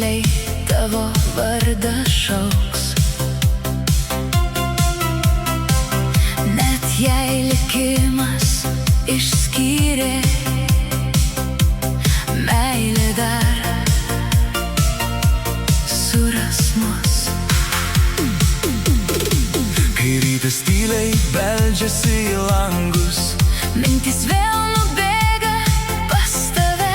tyliai tavo vardą šauks. Net jei likimas išskyrė, meilė dar suras mus. Kai rytas tyliai beldžiasi į langus, Mintys vėl nubėga pas tave,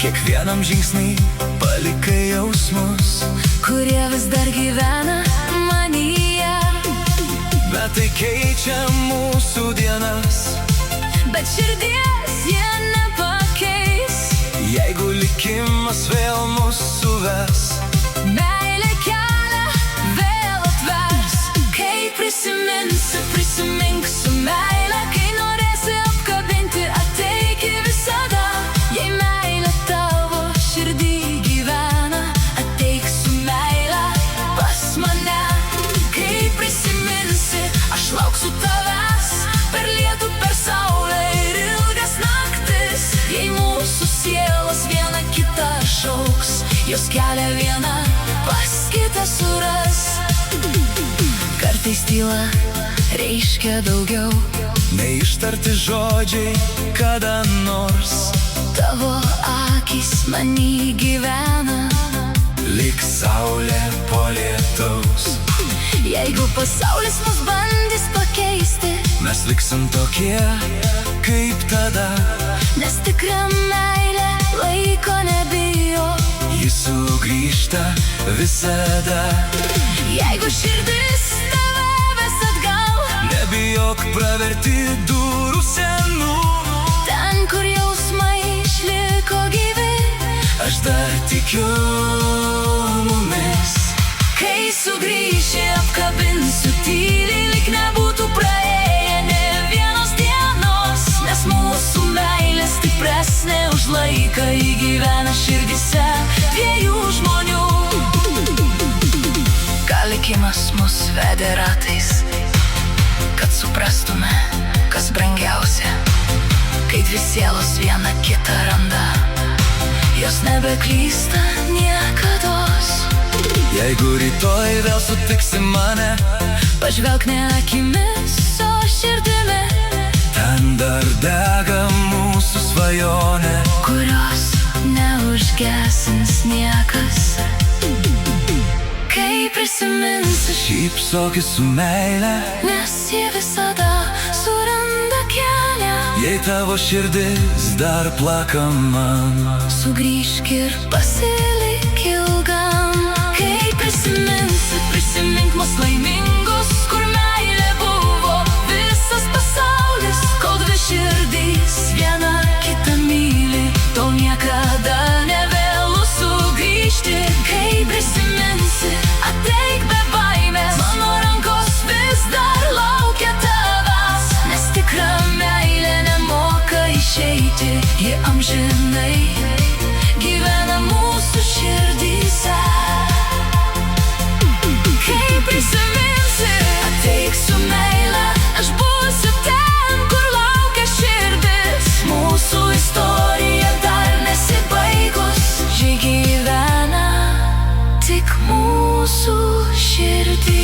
kiekvienam žingsnį palikai jausmus, kurie vis dar gyvena manyje. bet tai keičia mūsų dienas. Bet širdies jie nepakeis. Jeigu likimas vėl mus suves, Meilė kelią vėl atvers. Kai prisiminsi, prisimink su meile. Kai norėsi apkabinti, ateik į visada. Jei meilė tavo širdį gyvena, ateik su meile pas mane. Kai prisiminsi, aš lauksiu tavęs, per lietų, per saulę ir ilgas naktis. Jei mūsų sielos viena kitą šauks, jos kelią viena pas kitą suras. Kartais tyla reiškia daugiau, neištarti žodžiai kada nors. tavo akys manį gyvena. Lyg saulė po lietaus, Jeigu pasaulis mus bandys pakeisti, mes liksim tokie kaip tada. nes tikra meilė laiko nebijo. Jis sugrįžta visada. Jeigu širdis tave ves atgal, Nebijok praverti durų senų, ten, kur jausmai išliko gyvi, aš dar tikiu mumis. kai sugrįši, apkabinsiu tyliai, lyg nebūtų praėję ne vienos dienos. Nes mūsų meilė stipresnė už laiką, įgyvena širdyse dviejų žmonių. Ką likimas mus vedė ratais, kad suprastume, kas brangiausia. Kai dvi sielos viena kitą randa, jos nebeklysta niekados. Jeigu rytoj vėl sutiksi mane, Pažvelk ne akimis, o širdimi, ten dar dega mūsų svajonė. kurios neužgesins niekas. Kai prisiminsi, Šypsokis su meile, nes ji visada suranda kelią. jei tavo širdis dar plaka man. Sugrįžk ir pasilik ilgam. Kai prisiminsi, prisimink mus laimingus, kur meilė buvo visas pasaulis. Kol dvi širdys viena kitą myli, tol niekada nevėlu sugrįžti. Kai prisiminsi, ateik be baimės, mano rankos vis dar laukia tavęs. Nes tikra meilė nemoka išeiti, ji amžinai gyvena mūsų širdyse. Kai prisiminsi, ateik su meile, aš būsiu ten, kur laukia širdis. Mūsų istorija dar nesibaigus, ji gyvena tik mūsų širdį.